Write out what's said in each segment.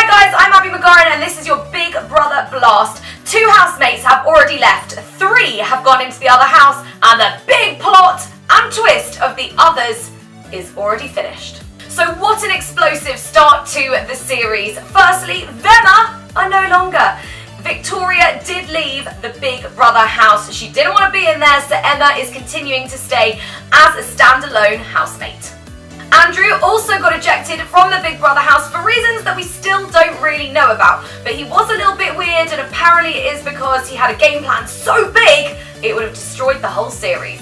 Hi guys, I'm Abby McGorran and this is your Big Brother Blast. 2 housemates have already left, 3 have gone into the other house, and the big plot and twist of the others is already finished. So what an explosive start to the series. Firstly, Venna are no longer. Victoria did leave the Big Brother house. She didn't want to be in there, so Emma is continuing to stay as a standalone housemate. Andrew also got ejected from the Big Brother house for reasons that we still don't really know about, but he was a little bit weird, and apparently it is because he had a game plan so big it would have destroyed the whole series.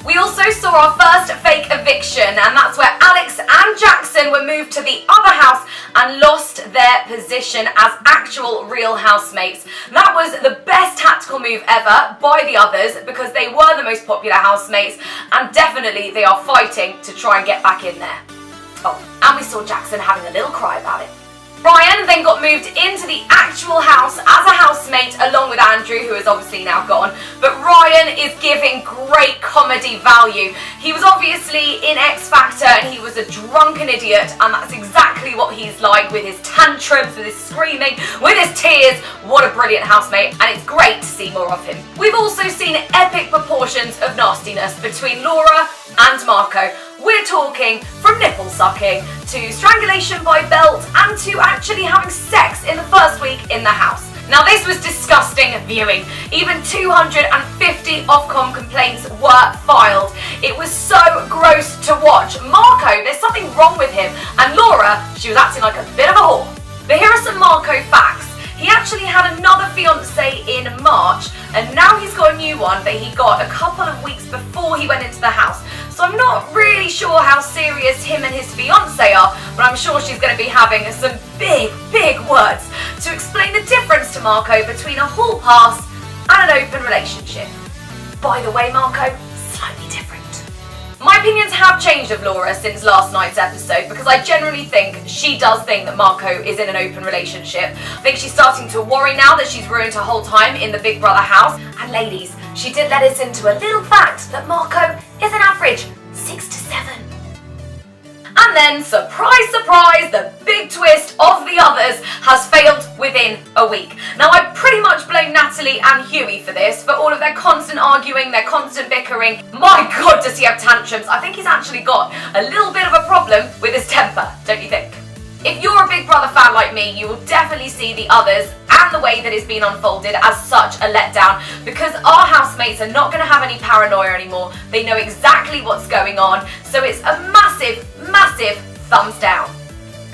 We also saw our first fake eviction, and that's where Alex and Jackson were moved to the other house and lost their position as actual real housemates. That was the best tactical move ever by the others because they were the most popular housemates, and definitely they are fighting to try and get back in there. Oh, and we saw Jackson having a little cry about it. Ryan then got moved into the actual house as a housemate along with Andrew, who is obviously now gone, but Ryan is giving great comedy value. He was obviously in X Factor and he was a drunken idiot, and that's exactly what he's like, with his tantrums, with his screaming, with his tears. What a brilliant housemate, and it's great to see more of him. We've also seen epic proportions of nastiness between Laura and Marco. We're talking from nipple sucking to strangulation by belt and to actually having sex in the first week in the house. Now this was disgusting viewing. Even 250 Ofcom complaints were filed. It was so gross to watch. Marco, there's something wrong with him, and Laura, she was acting like a bit of a whore. But here are some Marco facts. He actually had another fiancée in March, and now he's got a new one that he got a couple of weeks before he went into the house. So I'm not really sure how serious him and his fiancée are, but I'm sure she's going to be having some big words to explain the difference to Marco between a hall pass and an open relationship. By the way, Marco, slightly different. My opinions have changed of Laura since last night's episode, because I generally think she does think that Marco is in an open relationship. I think she's starting to worry now that she's ruined her whole time in the Big Brother house. And ladies, she did let us into a little fact that Marco is an average 6 to 7. And then, surprise, surprise, the big twist of the others has failed within a week. Now, I pretty much blame Natalie and Hughie for this, for all of their constant arguing, their constant bickering. My God, does he have tantrums? I think he's actually got a little bit of a problem with his temper, don't you think? If you're a Big Brother fan like me, you will definitely see the others and the way that it's been unfolded as such a letdown, because our housemates are not going to have any paranoia anymore. They know exactly what's going on, so it's a massive thumbs down.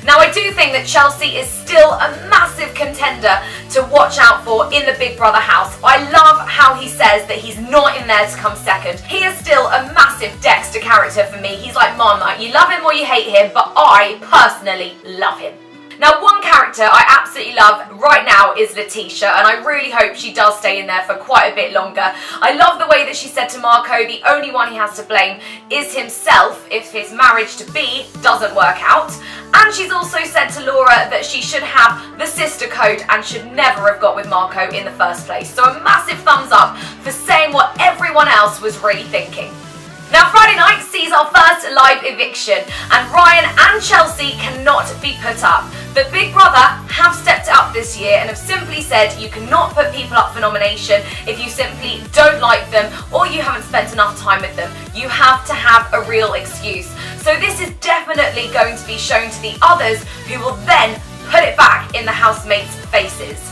Now, I do think that Chelsea is still a massive contender to watch out for in the Big Brother house. I love how he says that he's not in there to come second. He is still a massive Dexter character for me. He's like, Mama, you love him or you hate him, but I personally love him. Now, one character I absolutely love right now is Letitia, and I really hope she does stay in there for quite a bit longer. I love the way that she said to Marco the only one he has to blame is himself if his marriage-to-be doesn't work out. And she's also said to Laura that she should have the sister code and should never have got with Marco in the first place. So a massive thumbs up for saying what everyone else was really thinking. Now, Friday night sees our first live eviction, and Ryan and Chelsea cannot be put up. But Big Brother have stepped up this year and have simply said you cannot put people up for nomination if you simply don't like them or you haven't spent enough time with them. You have to have a real excuse. So this is definitely going to be shown to the others, who will then put it back in the housemates' faces.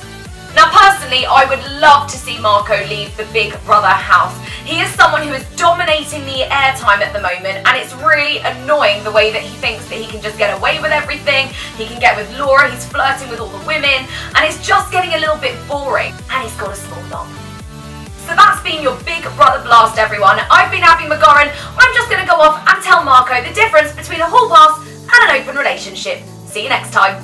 Now, personally, I would love to see Marco leave the Big Brother house. He is someone who is dominating the airtime at the moment, and it's really annoying the way that he thinks that he can just get away with everything. He can get with Laura, he's flirting with all the women, and it's just getting a little bit boring, and he's got a small knob. So that's been your Big Brother Blast, everyone. I've been Abby McGorran. I'm just going to go off and tell Marco the difference between a hall pass and an open relationship. See you next time.